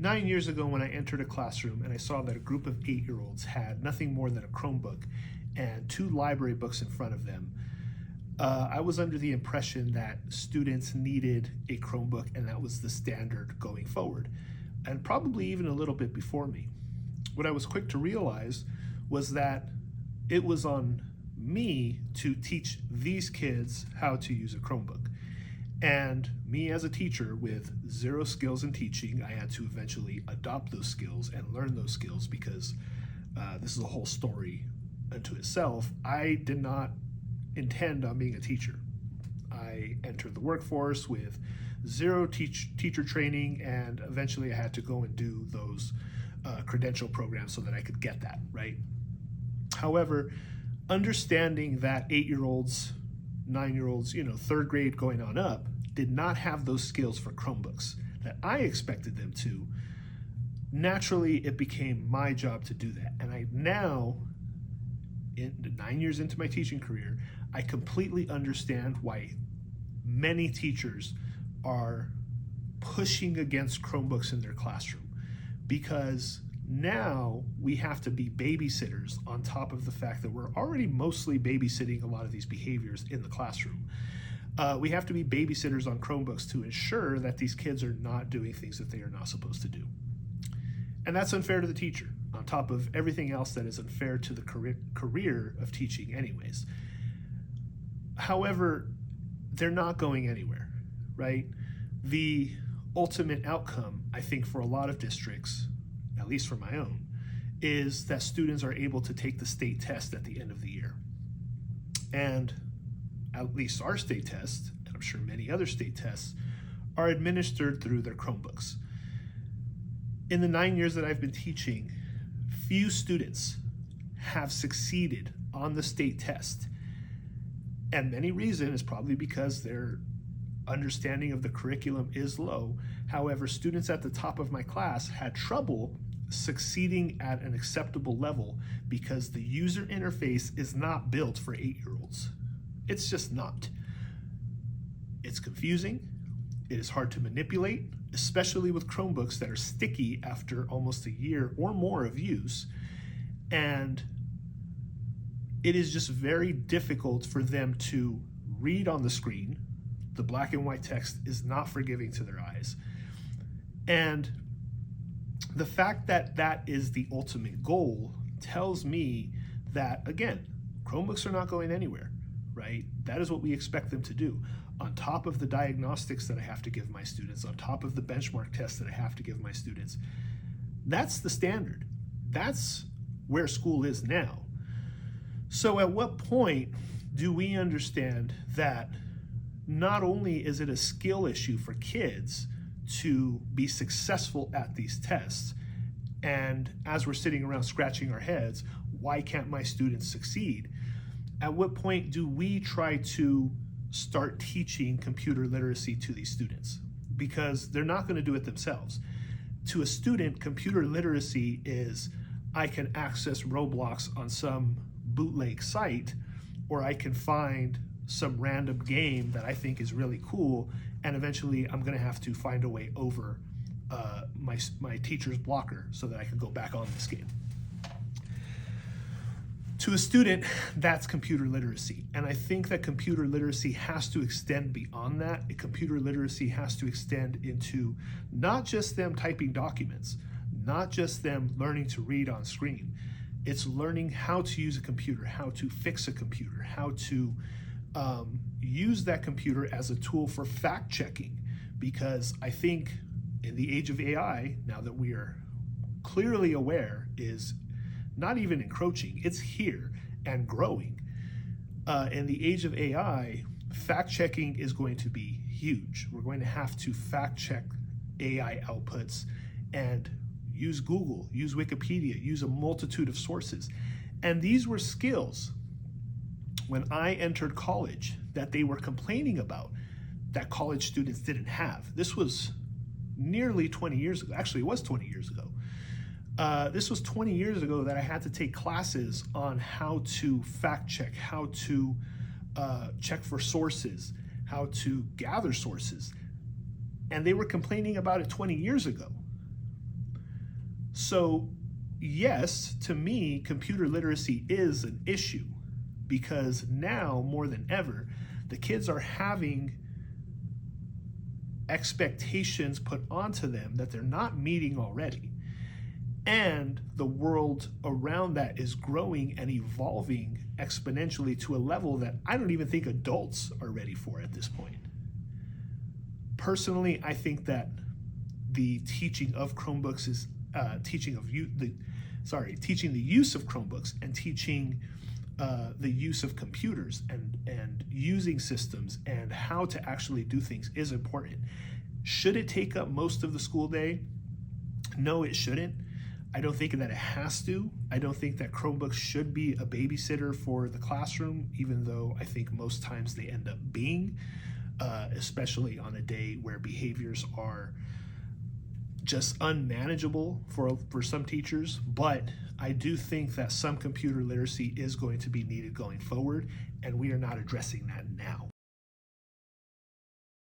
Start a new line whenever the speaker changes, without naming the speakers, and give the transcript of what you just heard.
9 years ago when I entered a classroom and I saw that a group of 8-year-olds had nothing more than a Chromebook and 2 library books in front of them, I was under the impression that students needed a Chromebook and that was the standard going forward, and probably even a little bit before me. What I was quick to realize was that it was on me to teach these kids how to use a Chromebook. And me as a teacher with 0 skills in teaching, I had to eventually adopt those skills and learn those skills because this is a whole story unto itself. I did not intend on being a teacher. I entered the workforce with 0 teacher training, and eventually I had to go and do those credential programs so that I could get that, right? However, understanding that 8-year-olds, 9-year-olds, 3rd grade going on up, did not have those skills for Chromebooks that I expected them to, naturally it became my job to do that. And I now, in 9 years into my teaching career, I completely understand why many teachers are pushing against Chromebooks in their classroom, because now we have to be babysitters on top of the fact that we're already mostly babysitting a lot of these behaviors in the classroom. We have to be babysitters on Chromebooks to ensure that these kids are not doing things that they are not supposed to do. And that's unfair to the teacher, on top of everything else that is unfair to the career of teaching anyways. However, they're not going anywhere, right? The ultimate outcome, I think, for a lot of districts, at least for my own, is that students are able to take the state test at the end of the year. And at least our state test, and I'm sure many other state tests, are administered through their Chromebooks. In the 9 years that I've been teaching, few students have succeeded on the state test. And many reasons is probably because their understanding of the curriculum is low. However, students at the top of my class had trouble succeeding at an acceptable level because the user interface is not built for 8-year-olds. It's just not. It's confusing. It is hard to manipulate, especially with Chromebooks that are sticky after almost a year or more of use. And it is just very difficult for them to read on the screen. The black and white text is not forgiving to their eyes. And the fact that that is the ultimate goal tells me that, again, Chromebooks are not going anywhere, right? That is what we expect them to do. On top of the diagnostics that I have to give my students, on top of the benchmark tests that I have to give my students, that's the standard. That's where school is now. So at what point do we understand that not only is it a skill issue for kids to be successful at these tests, and as we're sitting around scratching our heads, why can't my students succeed? At what point do we try to start teaching computer literacy to these students? Because they're not going to do it themselves. To a student, computer literacy is, I can access Roblox on some bootleg site, or I can find some random game that I think is really cool, and eventually I'm going to have to find a way over my teacher's blocker so that I can go back on this game. To a student, that's computer literacy. And I think that computer literacy has to extend beyond that. Computer literacy has to extend into not just them typing documents, not just them learning to read on screen. It's learning how to use a computer, how to fix a computer, how to use that computer as a tool for fact checking. Because I think in the age of AI, now that we are clearly aware is not even encroaching, it's here and growing. In the age of AI, fact checking is going to be huge. We're going to have to fact check AI outputs and use Google, use Wikipedia, use a multitude of sources. And these were skills when I entered college that they were complaining about that college students didn't have. This was nearly 20 years ago. Actually, it was 20 years ago. This was 20 years ago that I had to take classes on how to fact check, how to check for sources, how to gather sources. And they were complaining about it 20 years ago. So yes, to me, computer literacy is an issue because now more than ever, the kids are having expectations put onto them that they're not meeting already. And the world around that is growing and evolving exponentially to a level that I don't even think adults are ready for at this point. Personally, I think that the teaching of Chromebooks is teaching the use of Chromebooks and teaching the use of computers and using systems and how to actually do things is important. Should it take up most of the school day? No, it shouldn't. I don't think that it has to. I don't think that Chromebooks should be a babysitter for the classroom, even though I think most times they end up being, especially on a day where behaviors are just unmanageable for some teachers. But I do think that some computer literacy is going to be needed going forward, and we are not addressing that now.